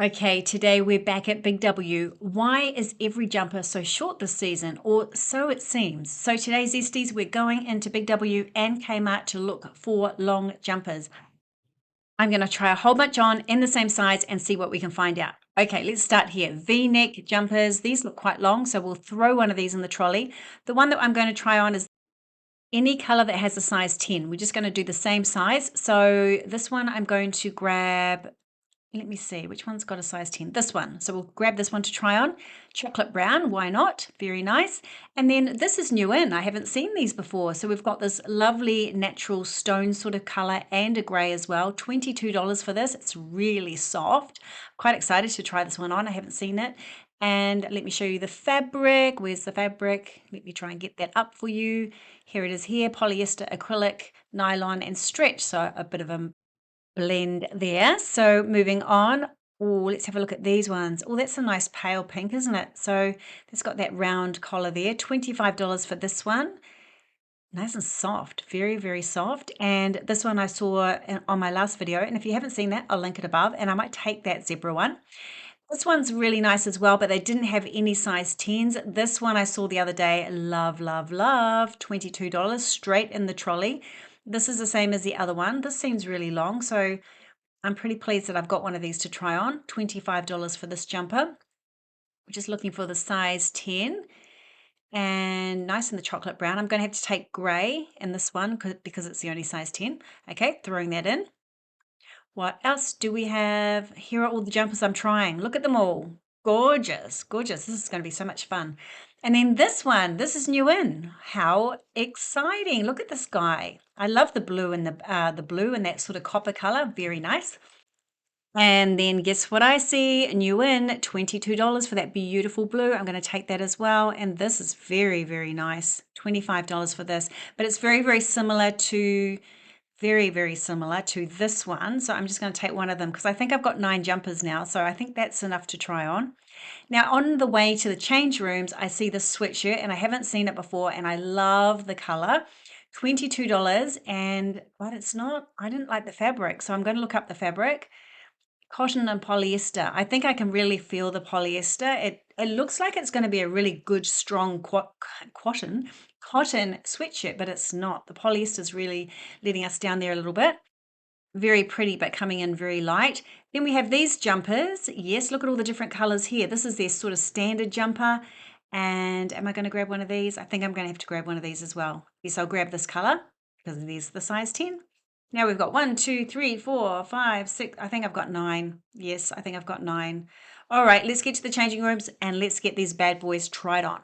Okay, today we're back at Big W. Why is every jumper so short this season? Or so it seems. So today's Zesties, we're going into Big W and Kmart to look for long jumpers. I'm going to try a whole bunch on in the same size and see what we can find out. Okay, let's start here. V-neck jumpers. These look quite long, so we'll throw one of these in the trolley. The one that I'm going to try on is any color that has a size 10. We're just going to do the same size. So this one I'm going to grab. Let me see, which one's got a size 10? This one. So we'll grab this one to try on. Chocolate brown, why not? Very nice. And then this is new in. I haven't seen these before. So we've got this lovely natural stone sort of color and a gray as well. $22 for this. It's really soft. Quite excited to try this one on. I haven't seen it. And let me show you the fabric. Where's the fabric? Let me try and get that up for you. Here it is here, polyester, acrylic, nylon, and stretch. So a bit of a blend there. So moving on. Oh, let's have a look at these ones. Oh, that's a nice pale pink, isn't it? So it's got that round collar there. $25 for this one. Nice and soft, very, very soft. And this one I saw on my last video. And if you haven't seen that, I'll link it above. And I might take that zebra one. This one's really nice as well, but they didn't have any size 10s. This one I saw the other day. Love, love, love. $22 straight in the trolley. This is the same as the other one. This seems really long, so I'm pretty pleased that I've got one of these to try on. $25 for this jumper. We're just looking for the size 10 and nice in the chocolate brown. I'm going to have to take grey in this one because it's the only size 10. Okay, throwing that in. What else do we have? Here are all the jumpers I'm trying. Look at them all. Gorgeous, gorgeous. This is going to be so much fun. And then this one, this is new in. How exciting. Look at this guy. I love the blue and the blue and that sort of copper color. Very nice. And then guess what I see? New in, $22 for that beautiful blue. I'm going to take that as well. And this is very, very nice. $25 for this. But it's very, very similar to this one. So I'm just going to take one of them because I think I've got 9 jumpers now. So I think that's enough to try on. Now on the way to the change rooms, I see this sweatshirt and I haven't seen it before and I love the color. $22 but it's not, I didn't like the fabric. So I'm going to look up the fabric. Cotton and polyester. I think I can really feel the polyester. It looks like it's going to be a really good, strong cotton sweatshirt, but it's not. The polyester is really letting us down there a little bit. Very pretty, but coming in very light. Then we have these jumpers. Yes, look at all the different colors here. This is their sort of standard jumper. And am I going to grab one of these? I think I'm going to have to grab one of these as well. Yes, I'll grab this color because these are the size 10. Now we've got 1, 2, 3, 4, 5, 6. I think I've got 9. Yes, I think I've got 9. All right, let's get to the changing rooms and let's get these bad boys tried on.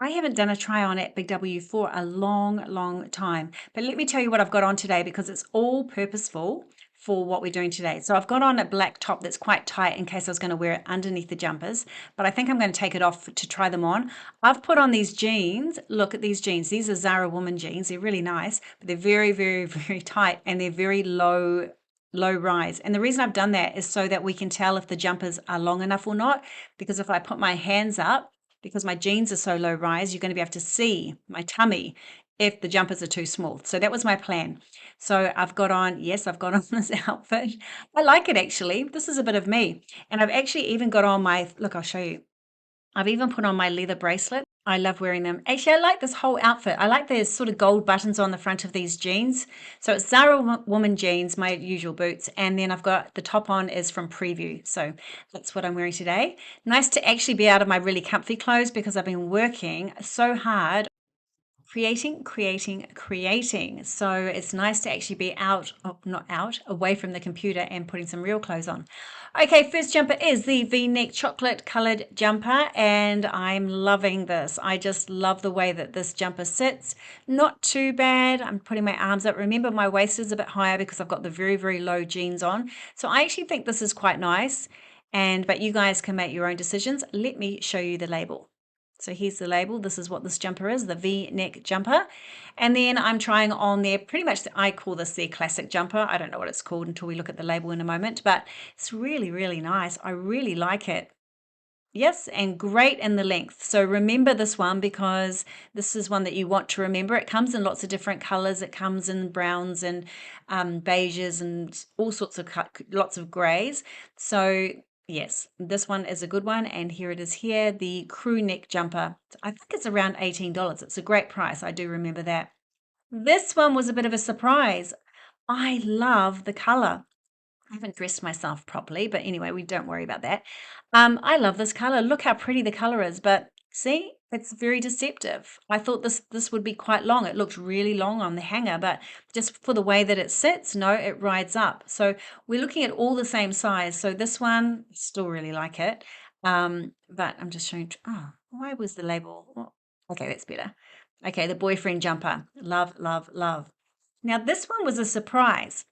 I haven't done a try on at Big W for a long, long time. But let me tell you what I've got on today because it's all purposeful for what we're doing today. So I've got on a black top that's quite tight in case I was going to wear it underneath the jumpers. But I think I'm going to take it off to try them on. I've put on these jeans. Look at these jeans. These are Zara woman jeans. They're really nice, but they're very, very, very tight and they're very low rise. And the reason I've done that is so that we can tell if the jumpers are long enough or not. Because if I put my hands up, because my jeans are so low rise, you're going to be able to see my tummy if the jumpers are too small. So that was my plan. So I've got on, yes, I've got on this outfit. I like it actually. This is a bit of me. And I've actually even got on my, look, I'll show you. I've even put on my leather bracelet. I love wearing them. Actually, I like this whole outfit. I like the sort of gold buttons on the front of these jeans. So it's Zara woman jeans, my usual boots. And then I've got the top on is from Preview. So that's what I'm wearing today. Nice to actually be out of my really comfy clothes because I've been working so hard creating. So it's nice to actually be out, oh, not out, away from the computer and putting some real clothes on. Okay, first jumper is the V-neck chocolate colored jumper and I'm loving this. I just love the way that this jumper sits. Not too bad. I'm putting my arms up. Remember my waist is a bit higher because I've got the very, very low jeans on. So I actually think this is quite nice. But you guys can make your own decisions. Let me show you the label. So here's the label. This is what this jumper is, the V-neck jumper. And then I'm trying on there pretty much, I call this their classic jumper. I don't know what it's called until we look at the label in a moment, but it's really, really nice. I really like it. Yes, and great in the length. So remember this one because this is one that you want to remember. It comes in lots of different colors. It comes in browns and beiges and all sorts of lots of grays. So yes, this one is a good one. And here it is here, the crew neck jumper. I think it's around $18. It's a great price. I do remember that. This one was a bit of a surprise. I love the color. I haven't dressed myself properly, but anyway, we don't worry about that. I love this color. Look how pretty the color is, but see, it's very deceptive. I thought this would be quite long. It looked really long on the hanger, but just for the way that it sits, no, it rides up. So we're looking at all the same size. So this one, still really like it. But I'm just showing, oh, why was the label? Oh, okay, that's better. Okay, the boyfriend jumper. Love, love, love. Now this one was a surprise.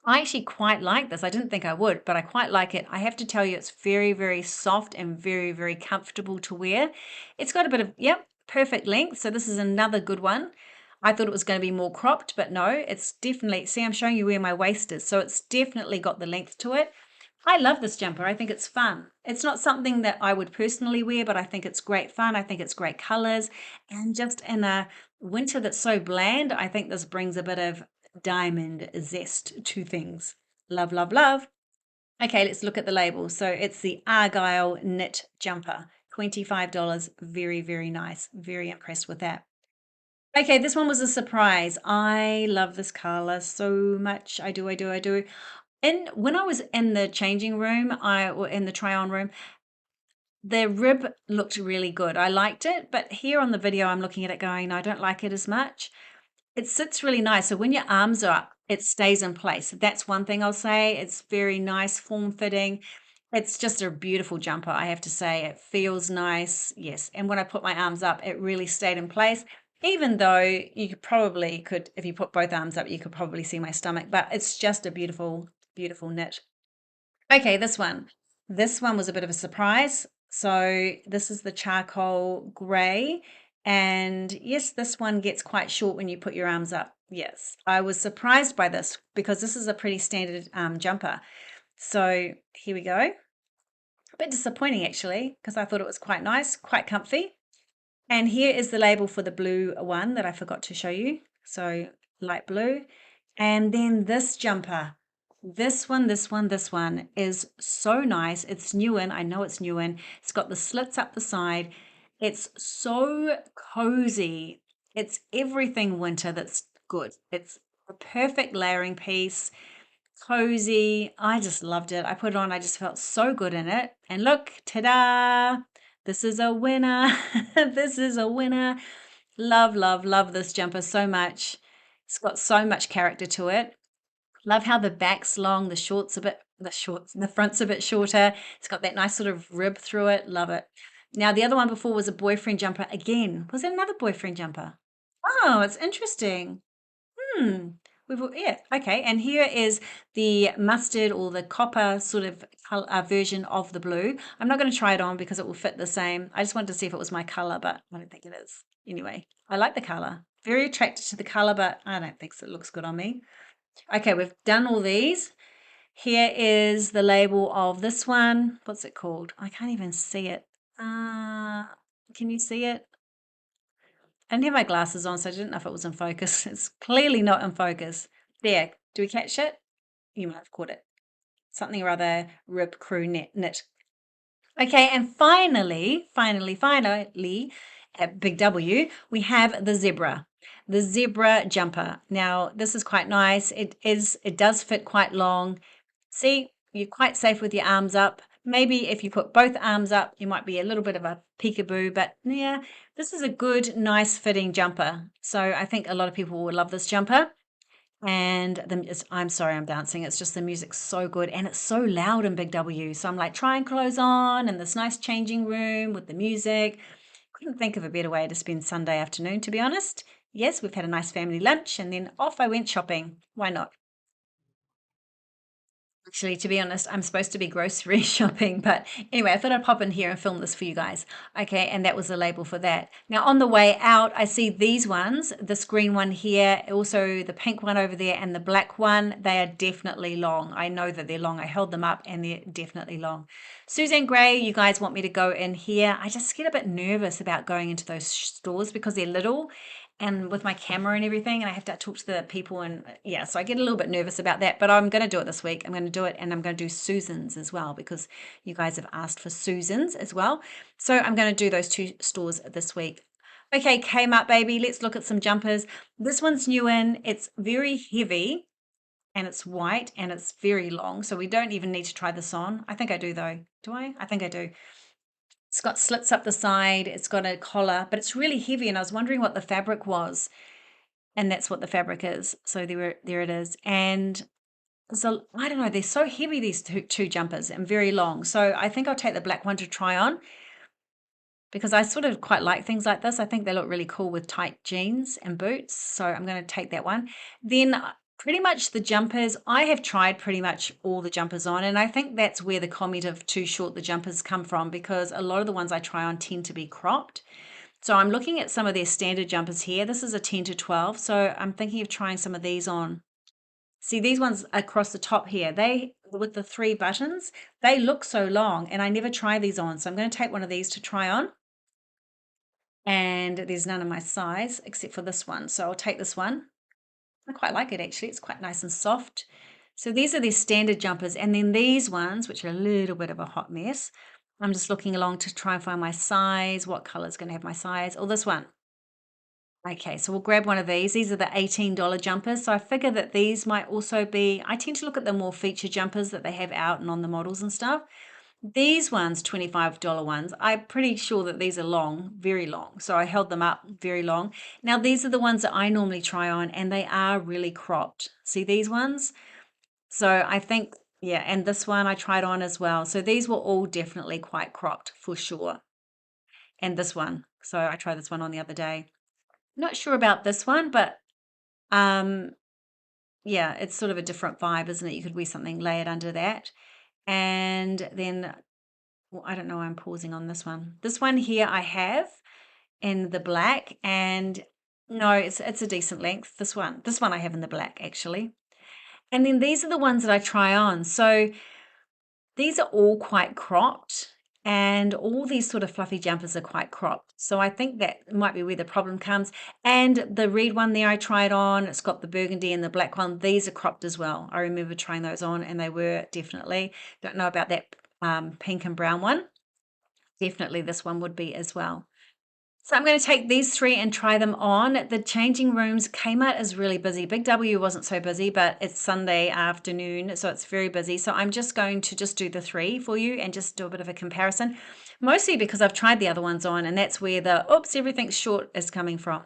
I actually quite like this. I didn't think I would, but I quite like it. I have to tell you, it's very, very soft and very, very comfortable to wear. It's got a bit of, yep, perfect length. So this is another good one. I thought it was going to be more cropped, but no, it's definitely, see, I'm showing you where my waist is. So it's definitely got the length to it. I love this jumper. I think it's fun. It's not something that I would personally wear, but I think it's great fun. I think it's great colors. And just in a winter that's so bland, I think this brings a bit of diamond zest to things. Love, love, love. Okay, let's look at the label. So it's the Argyle knit jumper, $25. Very, very nice. Very impressed with that. Okay, this one was a surprise. I love this color so much. I do, I do, I do. And when I was in the changing room, or in the try-on room, the rib looked really good. I liked it, but here on the video, I'm looking at it going, no, I don't like it as much. It sits really nice. So when your arms are up, it stays in place. That's one thing I'll say. It's very nice, form fitting. It's just a beautiful jumper, I have to say. It feels nice. Yes. And when I put my arms up, it really stayed in place. Even though probably could, if you put both arms up, you could probably see my stomach, but it's just a beautiful, beautiful knit. Okay, this one. This one was a bit of a surprise. So this is the charcoal gray. And yes, this one gets quite short when you put your arms up. Yes, I was surprised by this because this is a pretty standard jumper. So here we go. A bit disappointing actually, because I thought it was quite nice, quite comfy. And here is the label for the blue one that I forgot to show you. So light blue. And then this jumper. This one is so nice. It's new in. I know it's new in. It's got the slits up the side. It's so cozy. It's everything winter that's good. It's a perfect layering piece, cozy. I just loved it. I put it on. I just felt so good in it. And look, ta-da! This is a winner. This is a winner. Love, love, love this jumper so much. It's got so much character to it. Love how the back's long, the front's a bit shorter. It's got that nice sort of rib through it. Love it. Now, the other one before was a boyfriend jumper. Again, was it another boyfriend jumper? Oh, it's interesting. Hmm. Yeah, okay. And here is the mustard or the copper sort of version of the blue. I'm not going to try it on because it will fit the same. I just wanted to see if it was my color, but I don't think it is. Anyway, I like the color. Very attracted to the color, but I don't think it looks good on me. Okay, we've done all these. Here is the label of this one. What's it called? I can't even see it. Can you see it? I didn't have my glasses on, so I didn't know if it was in focus. It's clearly not in focus. There. Do we catch it? You might have caught it. Something or other rib crew knit. Okay, and finally, at Big W, we have the zebra jumper. Now, this is quite nice. It does fit quite long. See, you're quite safe with your arms up. Maybe if you put both arms up, you might be a little bit of a peekaboo, but yeah, this is a good, nice fitting jumper. So I think a lot of people will love this jumper. And I'm sorry, I'm dancing. It's just the music's so good and it's so loud in Big W. So I'm like trying clothes on in this nice changing room with the music. Couldn't think of a better way to spend Sunday afternoon, to be honest. Yes, we've had a nice family lunch and then off I went shopping. Why not? Actually, to be honest, I'm supposed to be grocery shopping, but anyway, I thought I'd pop in here and film this for you guys. Okay, and that was the label for that. Now, on the way out, I see these ones, this green one here, also the pink one over there, and the black one. They are definitely long. I know that they're long. I held them up and they're definitely long. Suzanne Gray, you guys want me to go in here. I just get a bit nervous about going into those stores because they're little and with my camera and everything, and I have to talk to the people, and yeah, so I get a little bit nervous about that, but I'm going to do it this week. I'm going to do it, and I'm going to do Susan's as well because you guys have asked for Susan's as well. So I'm going to do those two stores this week. Okay, Kmart baby, let's look at some jumpers. This one's new in. It's very heavy and it's white and it's very long, so we don't even need to try this on. I think I do though. Do I? I think I do. It's got slits up the side, it's got a collar, but it's really heavy, and I was wondering what the fabric was, and that's what the fabric is. So there it is. And so I don't know, they're so heavy, these two jumpers, and very long. So I think I'll take the black one to try on because I sort of quite like things like this. I think they look really cool with tight jeans and boots. So I'm going to take that one. Then pretty much the jumpers, I have tried pretty much all the jumpers on, and I think that's where the comment of too short the jumpers come from, because a lot of the ones I try on tend to be cropped. So I'm looking at some of their standard jumpers here. This is a 10 to 12. So I'm thinking of trying some of these on. See, these ones across the top here, they, with the 3 buttons, they look so long, and I never try these on. So I'm going to take one of these to try on. And there's none of my size except for this one. So I'll take this one. I quite like it actually. It's quite nice and soft. So these are their standard jumpers. And then these ones, which are a little bit of a hot mess, I'm just looking along to try and find my size. What color is going to have my size? Oh, this one. Okay, so we'll grab one of these. These are the $18 jumpers. So I figure that these might also be, I tend to look at the more feature jumpers that they have out and on the models and stuff. These ones, $25 ones, I'm pretty sure that these are long, very long. So I held them up very long. Now, these are the ones that I normally try on, and they are really cropped. See these ones? So I think, yeah, and this one I tried on as well. So these were all definitely quite cropped for sure. And this one. So I tried this one on the other day. Not sure about this one, but um, yeah, it's sort of a different vibe, isn't it? You could wear something layered under that. And then, well, I don't know why I'm pausing on this one. This one here I have in the black, and no, it's a decent length. This one I have in the black actually. And then these are the ones that I try on. So these are all quite cropped, and all these sort of fluffy jumpers are quite cropped. So I think that might be where the problem comes. And the red one there I tried on, it's got the burgundy and the black one. These are cropped as well. I remember trying those on, and they were definitely. Don't know about that pink and brown one. Definitely this one would be as well. So I'm going to take these 3 and try them on. The changing rooms, Kmart is really busy. Big W wasn't so busy, but it's Sunday afternoon, so it's very busy. So I'm just going to just do the 3 for you and just do a bit of a comparison, mostly because I've tried the other ones on, and that's where the, oops, everything's short is coming from.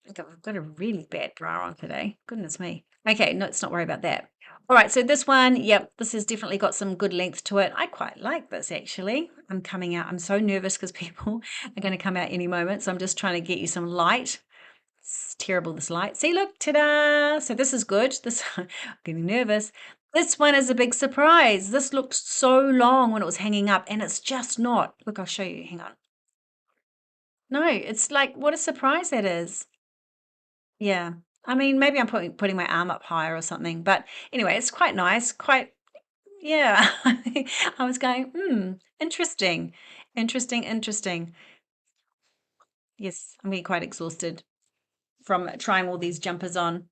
I've got a really bad bra on today. Goodness me. Okay, no, let's not worry about that. All right, so this one, yep, this has definitely got some good length to it. I quite like this actually. I'm coming out. I'm so nervous because people are going to come out any moment. So I'm just trying to get you some light. It's terrible, this light. See, look, ta-da! So this is good. This, I'm getting nervous. This one is a big surprise. This looked so long when it was hanging up, and it's just not. Look, I'll show you. Hang on. No, it's like, what a surprise that is. Yeah. I mean, maybe I'm putting my arm up higher or something, but anyway, it's quite nice, quite, yeah. I was going, interesting, interesting, interesting. Yes, I'm getting quite exhausted from trying all these jumpers on.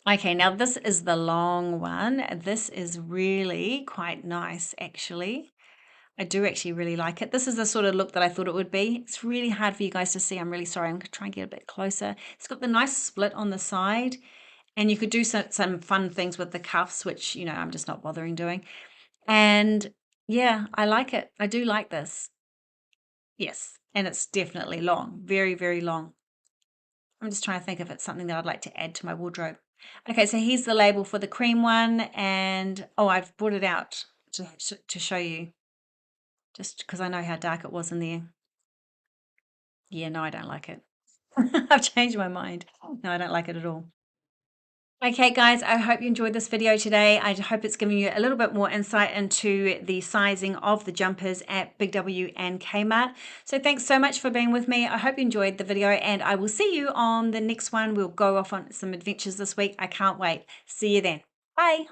Okay, now this is the long one. This is really quite nice, actually. I do actually really like it. This is the sort of look that I thought it would be. It's really hard for you guys to see. I'm really sorry. I'm going to try and get a bit closer. It's got the nice split on the side, and you could do some fun things with the cuffs, which, I'm just not bothering doing. And yeah, I like it. I do like this. Yes, and it's definitely long, very, very long. I'm just trying to think if it's something that I'd like to add to my wardrobe. Okay, so here's the label for the cream one, and oh, I've brought it out to show you, just because I know how dark it was in there. Yeah, no, I don't like it. I've changed my mind. No, I don't like it at all. Okay, guys, I hope you enjoyed this video today. I hope it's giving you a little bit more insight into the sizing of the jumpers at Big W and Kmart. So thanks so much for being with me. I hope you enjoyed the video, and I will see you on the next one. We'll go off on some adventures this week. I can't wait. See you then. Bye.